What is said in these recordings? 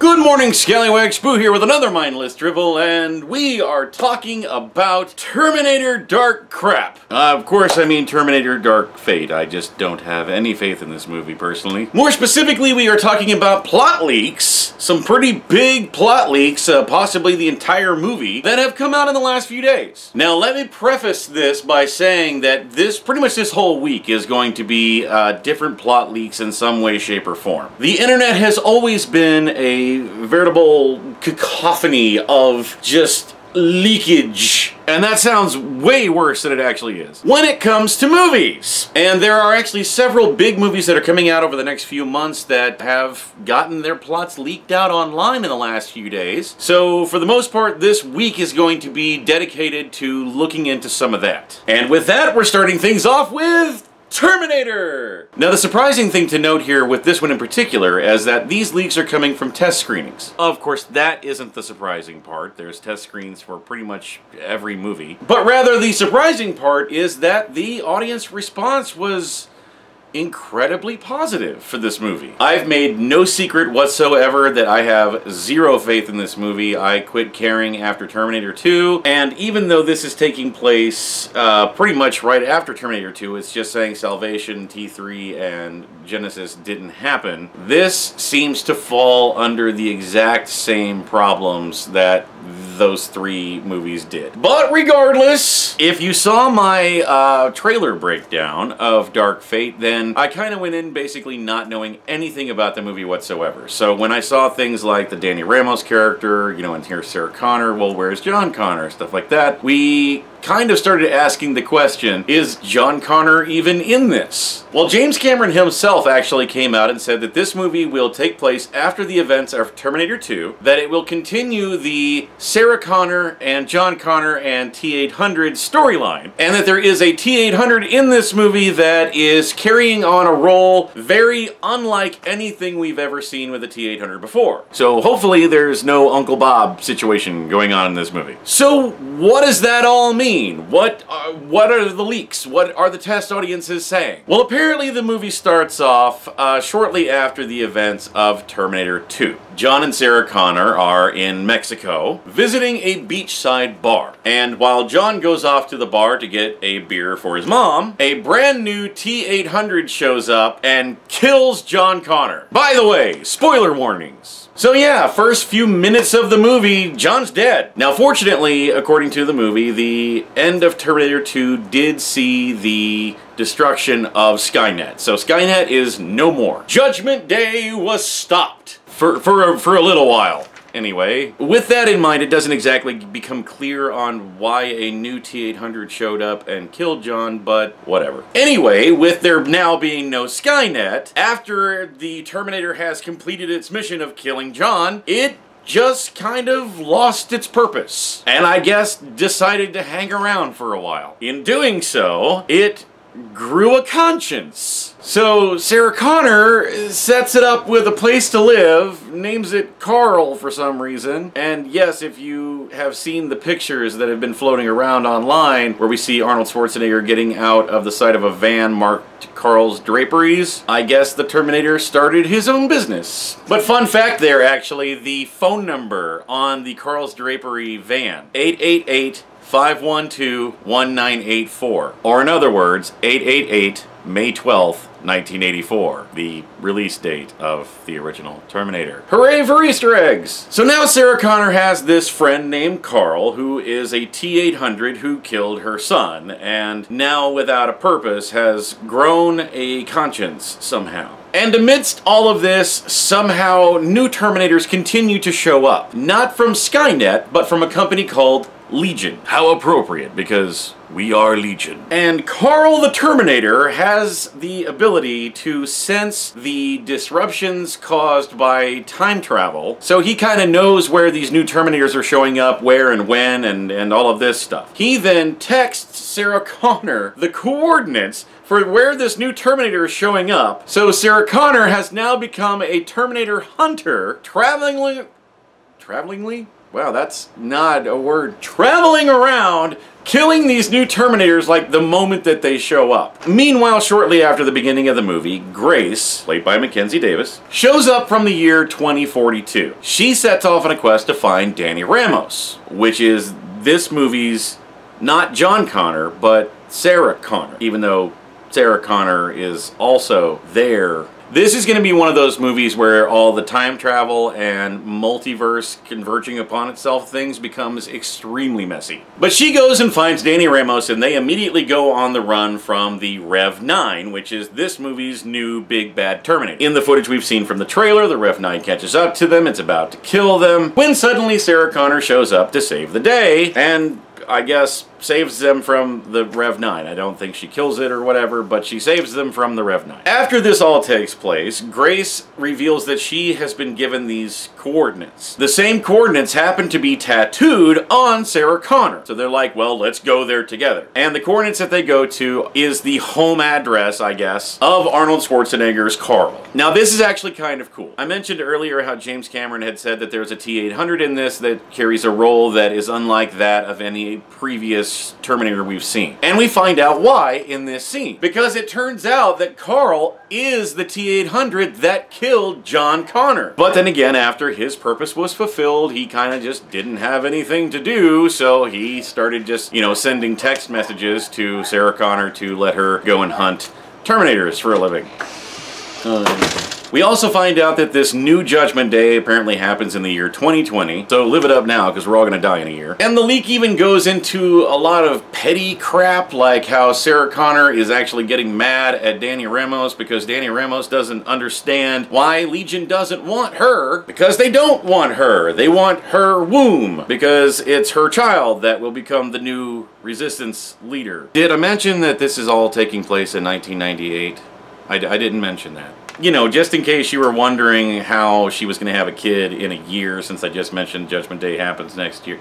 Good morning, Skallywags. Boo here with another mindless drivel, and we are talking about Terminator Dark Crap. Of course, I mean Terminator Dark Fate. I just don't have any faith in this movie, personally. More specifically, we are talking about plot leaks. Some pretty big plot leaks, possibly the entire movie, that have come out in the last few days. Now, let me preface this by saying that pretty much this whole week is going to be different plot leaks in some way, shape, or form. The internet has always been a veritable cacophony of just leakage. And that sounds way worse than it actually is when it comes to movies. And there are actually several big movies that are coming out over the next few months that have gotten their plots leaked out online in the last few days. So for the most part, this week is going to be dedicated to looking into some of that. And with that, we're starting things off with Terminator! Now, the surprising thing to note here with this one in particular is that these leaks are coming from test screenings. Of course, that isn't the surprising part. There's test screens for pretty much every movie. But rather, the surprising part is that the audience response was incredibly positive for this movie. I've made no secret whatsoever that I have zero faith in this movie. I quit caring after Terminator 2, and even though this is taking place pretty much right after Terminator 2, it's just saying Salvation, T3, and Genesis didn't happen, this seems to fall under the exact same problems that those three movies did. But regardless, if you saw my trailer breakdown of Dark Fate, then I kind of went in basically not knowing anything about the movie whatsoever. So when I saw things like the Danny Ramos character, you know, and here's Sarah Connor, well, where's John Connor, stuff like that, we kind of started asking the question, is John Connor even in this? Well, James Cameron himself actually came out and said that this movie will take place after the events of Terminator 2, that it will continue the Sarah Connor and John Connor and T-800 storyline, and that there is a T-800 in this movie that is carrying on a role very unlike anything we've ever seen with a T-800 before. So hopefully there's no Uncle Bob situation going on in this movie. So what does that all mean? What are the leaks? What are the test audiences saying? Well, apparently the movie starts off shortly after the events of Terminator 2. John and Sarah Connor are in Mexico visiting a beachside bar. And while John goes off to the bar to get a beer for his mom, a brand new T-800 shows up and kills John Connor. By the way, spoiler warnings. So yeah, first few minutes of the movie, John's dead. Now fortunately, according to the movie, the end of Terminator 2 did see the destruction of Skynet. So Skynet is no more. Judgment Day was stopped. For a little while. Anyway, with that in mind, it doesn't exactly become clear on why a new T-800 showed up and killed John, but whatever. Anyway, with there now being no Skynet, after the Terminator has completed its mission of killing John, it just kind of lost its purpose. And I guess decided to hang around for a while. In doing so, it grew a conscience. So Sarah Connor sets it up with a place to live, names it Carl for some reason, and yes, if you have seen the pictures that have been floating around online where we see Arnold Schwarzenegger getting out of the side of a van marked Carl's Draperies, I guess the Terminator started his own business. But fun fact there, actually, the phone number on the Carl's Drapery van, 888-512-1984, or in other words, 888 May 12th, 1984, the release date of the original Terminator. Hooray for Easter eggs! So now Sarah Connor has this friend named Carl, who is a T-800 who killed her son, and now without a purpose has grown a conscience somehow. And amidst all of this, somehow new Terminators continue to show up. Not from Skynet, but from a company called Legion. How appropriate, because we are Legion. And Carl the Terminator has the ability to sense the disruptions caused by time travel, so he kind of knows where these new Terminators are showing up, where and when, and all of this stuff. He then texts Sarah Connor the coordinates for where this new Terminator is showing up, so Sarah Connor has now become a Terminator hunter, traveling travelingly? Wow, that's not a word. Traveling around, killing these new Terminators like the moment that they show up. Meanwhile, shortly after the beginning of the movie, Grace, played by Mackenzie Davis, shows up from the year 2042. She sets off on a quest to find Danny Ramos, which is this movie's not John Connor, but Sarah Connor, even though Sarah Connor is also there. This is going to be one of those movies where all the time travel and multiverse converging upon itself things becomes extremely messy. But she goes and finds Danny Ramos, and they immediately go on the run from the Rev 9, which is this movie's new big bad Terminator. In the footage we've seen from the trailer, the Rev 9 catches up to them, it's about to kill them, when suddenly Sarah Connor shows up to save the day, and I guess saves them from the Rev 9. I don't think she kills it or whatever, but she saves them from the Rev 9. After this all takes place, Grace reveals that she has been given these coordinates. The same coordinates happen to be tattooed on Sarah Connor. So they're like, well, let's go there together. And the coordinates that they go to is the home address, I guess, of Arnold Schwarzenegger's Carl. Now, this is actually kind of cool. I mentioned earlier how James Cameron had said that there's a T-800 in this that carries a role that is unlike that of any previous Terminator we've seen. And we find out why in this scene. Because it turns out that Carl is the T-800 that killed John Connor. But then again, after his purpose was fulfilled, he kind of just didn't have anything to do, so he started just, you know, sending text messages to Sarah Connor to let her go and hunt Terminators for a living. We also find out that this new Judgment Day apparently happens in the year 2020, so live it up now because we're all going to die in a year. And the leak even goes into a lot of petty crap, like how Sarah Connor is actually getting mad at Danny Ramos because Danny Ramos doesn't understand why Legion doesn't want her, because they don't want her. They want her womb, because it's her child that will become the new Resistance leader. Did I mention that this is all taking place in 1998? I didn't mention that. You know, just in case you were wondering how she was going to have a kid in a year, since I just mentioned Judgment Day happens next year.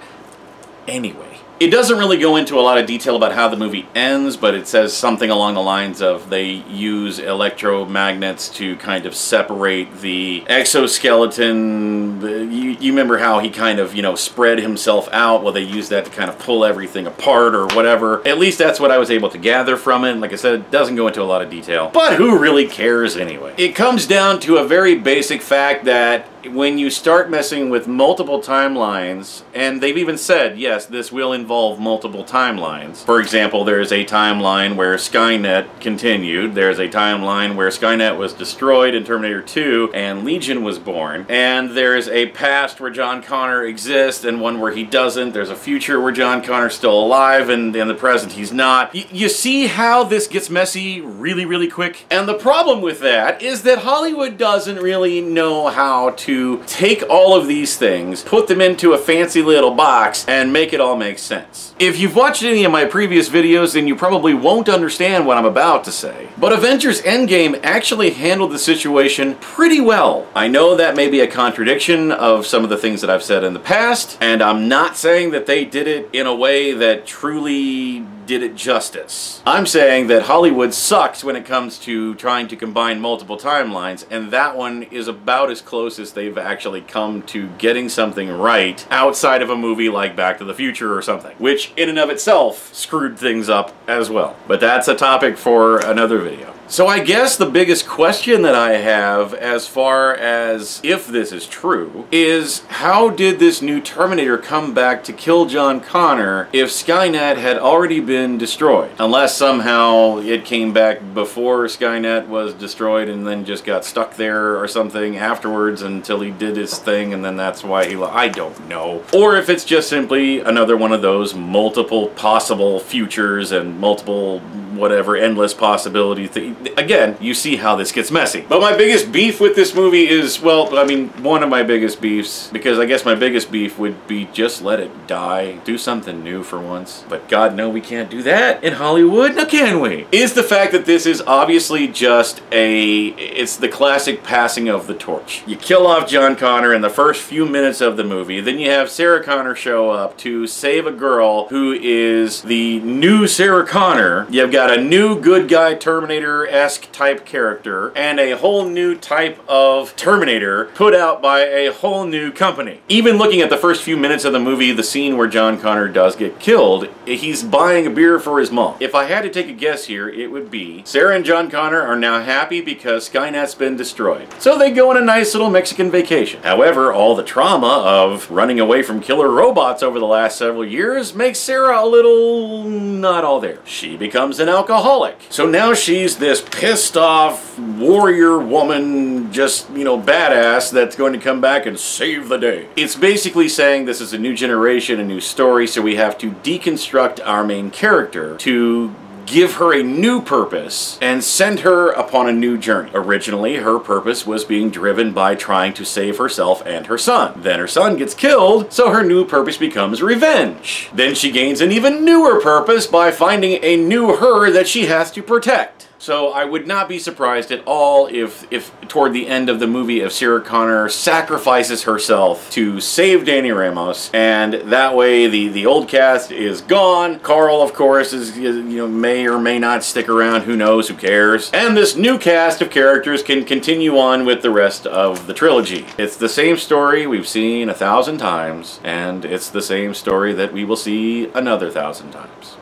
Anyway, it doesn't really go into a lot of detail about how the movie ends, but it says something along the lines of they use electromagnets to kind of separate the exoskeleton. You remember how he kind of, you know, spread himself out? Well, they use that to kind of pull everything apart or whatever. At least that's what I was able to gather from it. Like I said, it doesn't go into a lot of detail. But who really cares anyway? It comes down to a very basic fact that when you start messing with multiple timelines, and they've even said, yes, this will involve multiple timelines. For example, there's a timeline where Skynet continued, there's a timeline where Skynet was destroyed in Terminator 2 and Legion was born, and there's a past where John Connor exists and one where he doesn't, there's a future where John Connor's still alive and in the present he's not. You see how this gets messy really, really quick? And the problem with that is that Hollywood doesn't really know how to take all of these things, put them into a fancy little box, and make it all make sense. If you've watched any of my previous videos, then you probably won't understand what I'm about to say. But Avengers Endgame actually handled the situation pretty well. I know that may be a contradiction of some of the things that I've said in the past, and I'm not saying that they did it in a way that truly did it justice. I'm saying that Hollywood sucks when it comes to trying to combine multiple timelines, and that one is about as close as they've actually come to getting something right outside of a movie like Back to the Future or something, which in and of itself screwed things up as well. But that's a topic for another video. So I guess the biggest question that I have as far as if this is true is, how did this new Terminator come back to kill John Connor if Skynet had already been destroyed? Unless somehow it came back before Skynet was destroyed and then just got stuck there or something afterwards until he did his thing and then that's why he I don't know. Or if it's just simply another one of those multiple possible futures and multiple whatever endless possibility thing. Again, you see how this gets messy. But my biggest beef with this movie is, well, I mean, one of my biggest beefs, because I guess my biggest beef would be just let it die. Do something new for once. But God, no, we can't do that in Hollywood, now can we? Is the fact that this is obviously just it's the classic passing of the torch. You kill off John Connor in the first few minutes of the movie, then you have Sarah Connor show up to save a girl who is the new Sarah Connor. You've got got a new good guy Terminator-esque type character and a whole new type of Terminator put out by a whole new company. Even looking at the first few minutes of the movie, the scene where John Connor does get killed, he's buying a beer for his mom. If I had to take a guess here, it would be Sarah and John Connor are now happy because Skynet's been destroyed. So they go on a nice little Mexican vacation. However, all the trauma of running away from killer robots over the last several years makes Sarah a little not all there. She becomes an alcoholic. So now she's this pissed off warrior woman, just, you know, badass that's going to come back and save the day. It's basically saying this is a new generation, a new story, so we have to deconstruct our main character to give her a new purpose and send her upon a new journey. Originally, her purpose was being driven by trying to save herself and her son. Then her son gets killed, so her new purpose becomes revenge. Then she gains an even newer purpose by finding a new her that she has to protect. So I would not be surprised at all if toward the end of the movie, if Sarah Connor sacrifices herself to save Danny Ramos, and that way the old cast is gone. Carl, of course, is, you know, may or may not stick around. Who knows? Who cares? And this new cast of characters can continue on with the rest of the trilogy. It's the same story we've seen 1,000 times, and it's the same story that we will see another 1,000 times.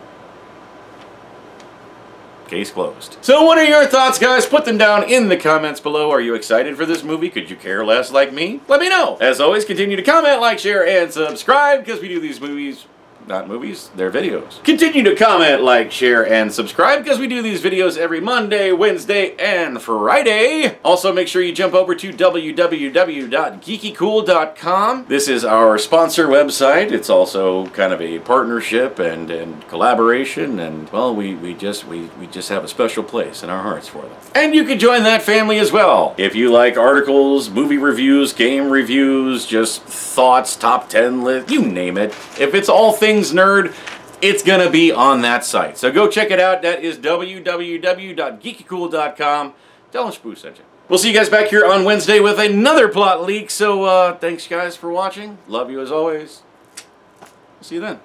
Case closed. So what are your thoughts, guys? Put them down in the comments below. Are you excited for this movie? Could you care less like me? Let me know. As always, continue to comment, like, share, and subscribe, because we do these movies... not movies, they're videos. Continue to comment, like, share, and subscribe, because we do these videos every Monday, Wednesday, and Friday. Also, make sure you jump over to www.geekycool.com. This is our sponsor website. It's also kind of a partnership and collaboration, and, well, we just have a special place in our hearts for them. And you can join that family as well. If you like articles, movie reviews, game reviews, just thoughts, top 10 list, you name it. If it's all things nerd, it's gonna be on that site. So go check it out. That is www.geekycool.com. Tell them Spoo sent you. We'll see you guys back here on Wednesday with another plot leak. So thanks guys for watching. Love you as always. See you then.